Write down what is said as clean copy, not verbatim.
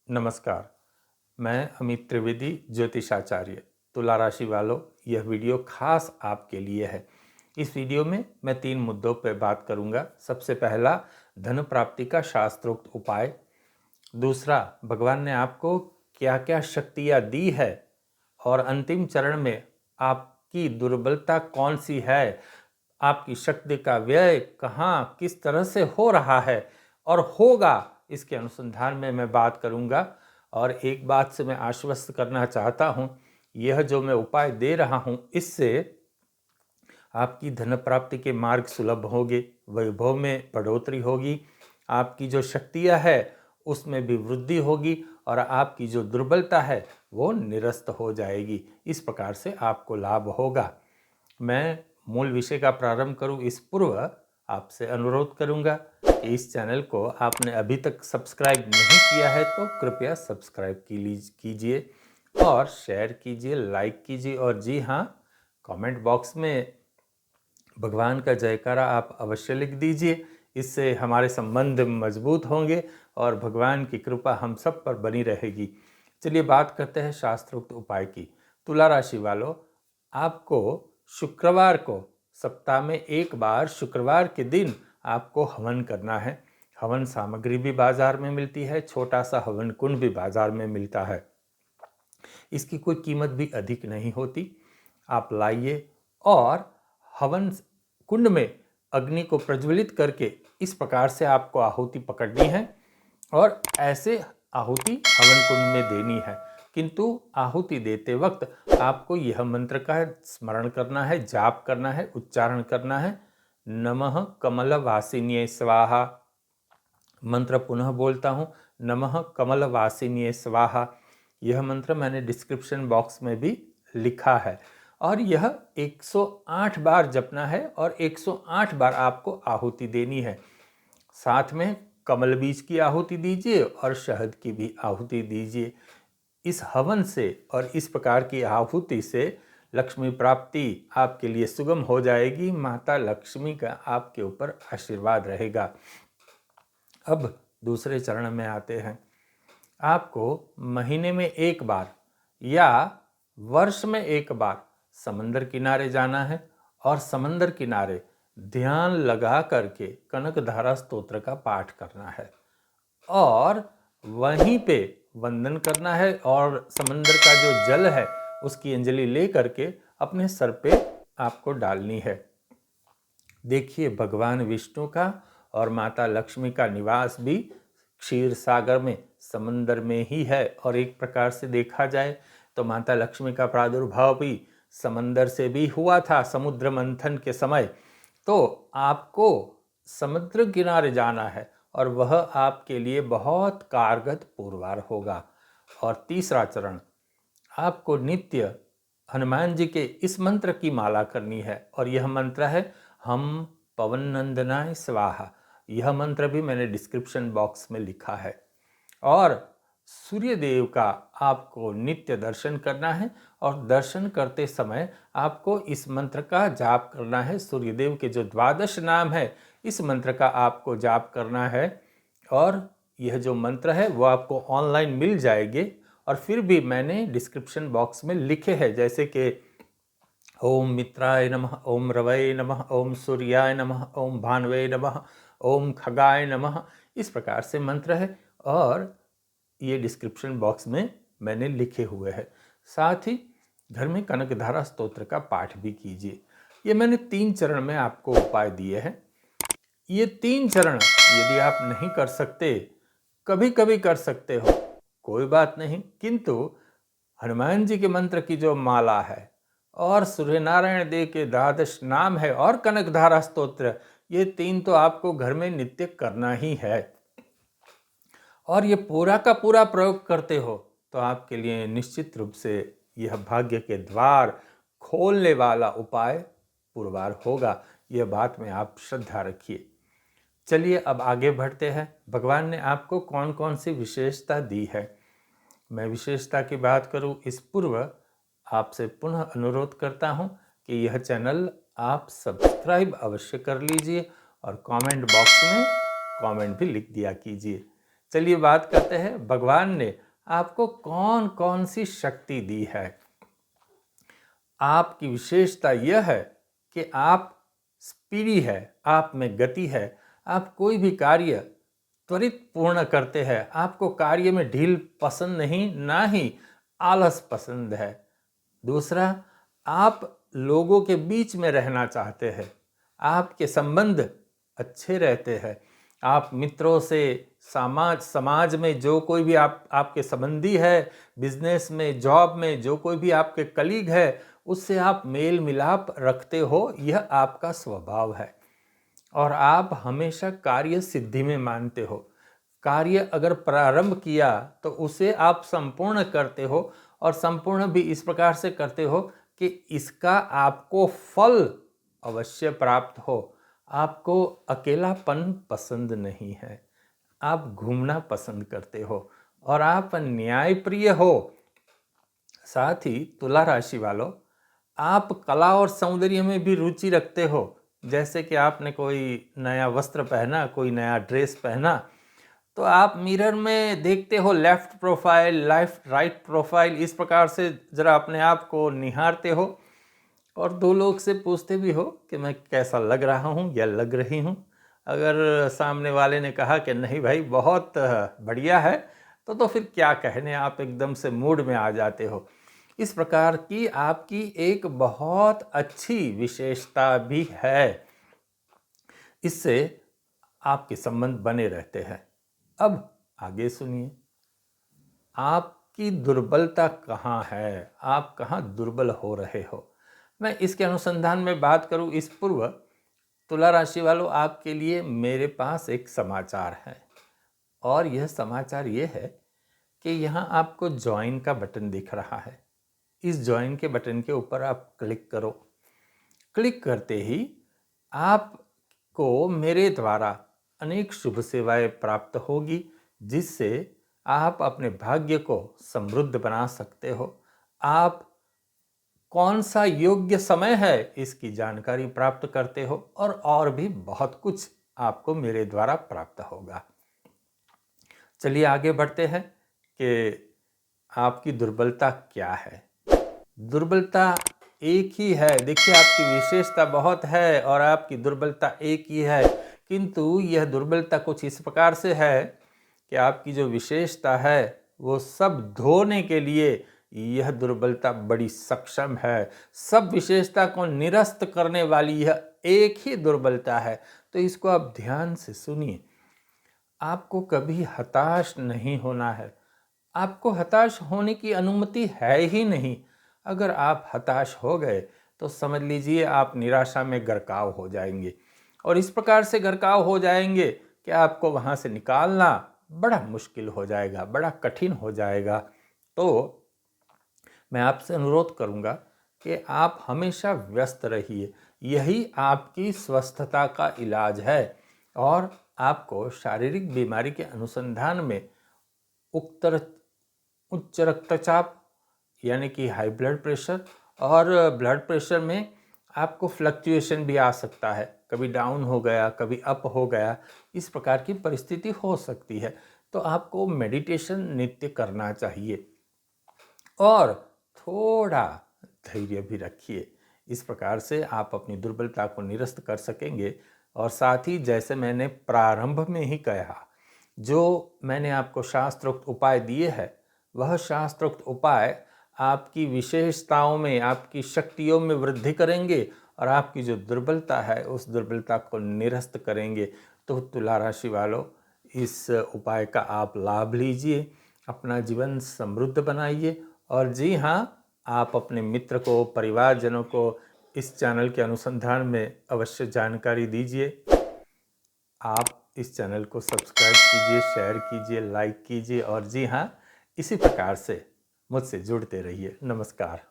नमस्कार, मैं अमित त्रिवेदी ज्योतिषाचार्य। तुला राशि वालों, यह वीडियो खास आपके लिए है। इस वीडियो में मैं 3 मुद्दों पर बात करूंगा। सबसे पहला, धन प्राप्ति का शास्त्रोक्त उपाय। दूसरा, भगवान ने आपको क्या क्या शक्तियाँ दी है, और अंतिम चरण में आपकी दुर्बलता कौन सी है, आपकी शक्ति का व्यय कहाँ किस तरह से हो रहा है और होगा, इसके अनुसंधान में मैं बात करूंगा। और एक बात से मैं आश्वस्त करना चाहता हूं, यह जो मैं उपाय दे रहा हूं, इससे आपकी धन प्राप्ति के मार्ग सुलभ होंगे, वैभव में बढ़ोतरी होगी, आपकी जो शक्तियां है उसमें भी वृद्धि होगी और आपकी जो दुर्बलता है वो निरस्त हो जाएगी। इस प्रकार से आपको लाभ होगा। मैं मूल विषय का प्रारंभ करूं इस पूर्व आपसे अनुरोध करूंगा कि इस चैनल को आपने अभी तक सब्सक्राइब नहीं किया है तो कृपया सब्सक्राइब कीजिए और शेयर कीजिए, लाइक कीजिए, और जी हाँ, कमेंट बॉक्स में भगवान का जयकारा आप अवश्य लिख दीजिए। इससे हमारे संबंध मजबूत होंगे और भगवान की कृपा हम सब पर बनी रहेगी। चलिए बात करते हैं शास्त्रोक्त उपाय की। तुला राशि वालों, आपको शुक्रवार को सप्ताह में एक बार शुक्रवार के दिन आपको हवन करना है। हवन सामग्री भी बाजार में मिलती है, छोटा सा हवन कुंड भी बाजार में मिलता है। इसकी कोई कीमत भी अधिक नहीं होती। आप लाइए और हवन कुंड में अग्नि को प्रज्वलित करके इस प्रकार से आपको आहुति पकड़नी है और ऐसे आहुति हवन कुंड में देनी है। किंतु आहुति देते वक्त आपको यह मंत्र का स्मरण करना है, जाप करना है, उच्चारण करना है। नमः कमल वासिन्ये स्वाहा। मंत्र पुनः बोलता हूँ, नमः कमल वासिन्ये स्वाहा। यह मंत्र मैंने डिस्क्रिप्शन बॉक्स में भी लिखा है और यह 108 बार जपना है और 108 बार आपको आहुति देनी है। साथ में कमल बीज की आहुति दीजिए और शहद की भी आहुति दीजिए। इस हवन से और इस प्रकार की आहुति से लक्ष्मी प्राप्ति आपके लिए सुगम हो जाएगी। माता लक्ष्मी का आपके ऊपर आशीर्वाद रहेगा। अब दूसरे चरण में आते हैं। आपको महीने में एक बार या वर्ष में एक बार समंदर किनारे जाना है और समंदर किनारे ध्यान लगा करके कनकधारा स्तोत्र का पाठ करना है और वहीं पे वंदन करना है और समंदर का जो जल है उसकी अंजलि ले करके अपने सर पे आपको डालनी है। देखिए, भगवान विष्णु का और माता लक्ष्मी का निवास भी क्षीर सागर में, समंदर में ही है। और एक प्रकार से देखा जाए तो माता लक्ष्मी का प्रादुर्भाव भी समंदर से भी हुआ था, समुद्र मंथन के समय। तो आपको समुद्र किनारे जाना है और वह आपके लिए बहुत कारगर पुरवार होगा। और तीसरा चरण, आपको नित्य हनुमान जी के इस मंत्र की माला करनी है और यह मंत्र है हम पवन नंदनाय स्वाहा। यह मंत्र भी मैंने डिस्क्रिप्शन बॉक्स में लिखा है। और सूर्य देव का आपको नित्य दर्शन करना है और दर्शन करते समय आपको इस मंत्र का जाप करना है। सूर्य देव के जो 12 नाम है, इस मंत्र का आपको जाप करना है। और यह जो मंत्र है वो आपको ऑनलाइन मिल जाएंगे और फिर भी मैंने डिस्क्रिप्शन बॉक्स में लिखे हैं, जैसे कि ओम मित्राय नमः, ओम रवये नमः, ओम सूर्याय नमः, ओम भानवे नमः, ओम खगाय नमः। इस प्रकार से मंत्र है और ये डिस्क्रिप्शन बॉक्स में मैंने लिखे हुए हैं। साथ ही घर में कनकधारा स्तोत्र का पाठ भी कीजिए। ये मैंने 3 चरण में आपको उपाय दिए हैं। ये 3 चरण यदि आप नहीं कर सकते, कभी कभी कर सकते हो, कोई बात नहीं, किंतु हनुमान जी के मंत्र की जो माला है और सूर्य नारायण देव के 12 नाम है और कनकधारा स्तोत्र, ये 3 तो आपको घर में नित्य करना ही है। और ये पूरा का पूरा प्रयोग करते हो तो आपके लिए निश्चित रूप से यह भाग्य के द्वार खोलने वाला उपाय पुरवार होगा। यह बात में आप श्रद्धा रखिए। चलिए अब आगे बढ़ते हैं। भगवान ने आपको कौन कौन सी विशेषता दी है, मैं विशेषता की बात करूं इस पूर्व आपसे पुनः अनुरोध करता हूं कि यह चैनल आप सब्सक्राइब अवश्य कर लीजिए और कमेंट बॉक्स में कमेंट भी लिख दिया कीजिए। चलिए बात करते हैं भगवान ने आपको कौन कौन सी शक्ति दी है। आपकी विशेषता यह है कि आप स्पीडी है, आप में गति है, आप कोई भी कार्य त्वरित पूर्ण करते हैं, आपको कार्य में ढील पसंद नहीं, ना ही आलस पसंद है। दूसरा, आप लोगों के बीच में रहना चाहते हैं, आपके संबंध अच्छे रहते हैं, आप मित्रों से, समाज में जो कोई भी आपके संबंधी है, बिजनेस में, जॉब में जो कोई भी आपके कलीग है, उससे आप मेल मिलाप रखते हो, यह आपका स्वभाव है। और आप हमेशा कार्य सिद्धि में मानते हो। कार्य अगर प्रारंभ किया तो उसे आप संपूर्ण करते हो, और संपूर्ण भी इस प्रकार से करते हो कि इसका आपको फल अवश्य प्राप्त हो। आपको अकेलापन पसंद नहीं है, आप घूमना पसंद करते हो, और आप न्यायप्रिय हो। साथ ही तुला राशि वालों, आप कला और सौंदर्य में भी रुचि रखते हो। जैसे कि आपने कोई नया वस्त्र पहना, कोई नया ड्रेस पहना, तो आप मिरर में देखते हो लेफ्ट प्रोफाइल, राइट प्रोफाइल, इस प्रकार से जरा अपने आप को निहारते हो, और दो लोग से पूछते भी हो कि मैं कैसा लग रहा हूँ या लग रही हूँ। अगर सामने वाले ने कहा कि नहीं भाई बहुत बढ़िया है, तो फिर क्या कहने, आप एकदम से मूड में आ जाते हो। इस प्रकार की आपकी एक बहुत अच्छी विशेषता भी है, इससे आपके संबंध बने रहते हैं। अब आगे सुनिए, आपकी दुर्बलता कहाँ है, आप कहाँ दुर्बल हो रहे हो। मैं इसके अनुसंधान में बात करूं इस पूर्व, तुला राशि वालों, आपके लिए मेरे पास एक समाचार है, और यह समाचार ये है कि यहाँ आपको ज्वाइन का बटन दिख रहा है। इस ज्वाइन के बटन के ऊपर आप क्लिक करो। क्लिक करते ही आपको मेरे द्वारा अनेक शुभ सेवाएं प्राप्त होगी, जिससे आप अपने भाग्य को समृद्ध बना सकते हो। आप कौन सा योग्य समय है इसकी जानकारी प्राप्त करते हो, और भी बहुत कुछ आपको मेरे द्वारा प्राप्त होगा। चलिए आगे बढ़ते हैं कि आपकी दुर्बलता क्या है। दुर्बलता एक ही है। देखिए, आपकी विशेषता बहुत है और आपकी दुर्बलता एक ही है, किंतु यह दुर्बलता कुछ इस प्रकार से है कि आपकी जो विशेषता है वो सब धोने के लिए यह दुर्बलता बड़ी सक्षम है। सब विशेषता को निरस्त करने वाली यह एक ही दुर्बलता है। तो इसको आप ध्यान से सुनिए। आपको कभी हताश नहीं होना है। आपको हताश होने की अनुमति है ही नहीं। अगर आप हताश हो गए तो समझ लीजिए आप निराशा में गरकाव हो जाएंगे, और इस प्रकार से गरकाव हो जाएंगे कि आपको वहाँ से निकालना बड़ा मुश्किल हो जाएगा, बड़ा कठिन हो जाएगा। तो मैं आपसे अनुरोध करूँगा कि आप हमेशा व्यस्त रहिए। यही आपकी स्वस्थता का इलाज है। और आपको शारीरिक बीमारी के अनुसंधान में उच्च रक्तचाप यानी कि हाई ब्लड प्रेशर, और ब्लड प्रेशर में आपको फ्लक्चुएशन भी आ सकता है, कभी डाउन हो गया, कभी अप हो गया, इस प्रकार की परिस्थिति हो सकती है। तो आपको मेडिटेशन नित्य करना चाहिए, और थोड़ा धैर्य भी रखिए। इस प्रकार से आप अपनी दुर्बलता को निरस्त कर सकेंगे। और साथ ही जैसे मैंने प्रारंभ में ही कहा, जो मैंने आपको शास्त्रोक्त उपाय दिए हैं, वह शास्त्रोक्त उपाय आपकी विशेषताओं में, आपकी शक्तियों में वृद्धि करेंगे, और आपकी जो दुर्बलता है उस दुर्बलता को निरस्त करेंगे। तो तुला राशि वालों, इस उपाय का आप लाभ लीजिए, अपना जीवन समृद्ध बनाइए। और जी हाँ, आप अपने मित्र को, परिवारजनों को इस चैनल के अनुसंधान में अवश्य जानकारी दीजिए। आप इस चैनल को सब्सक्राइब कीजिए, शेयर कीजिए, लाइक कीजिए, और जी हाँ, इसी प्रकार से मुझसे जुड़ते रहिए। नमस्कार।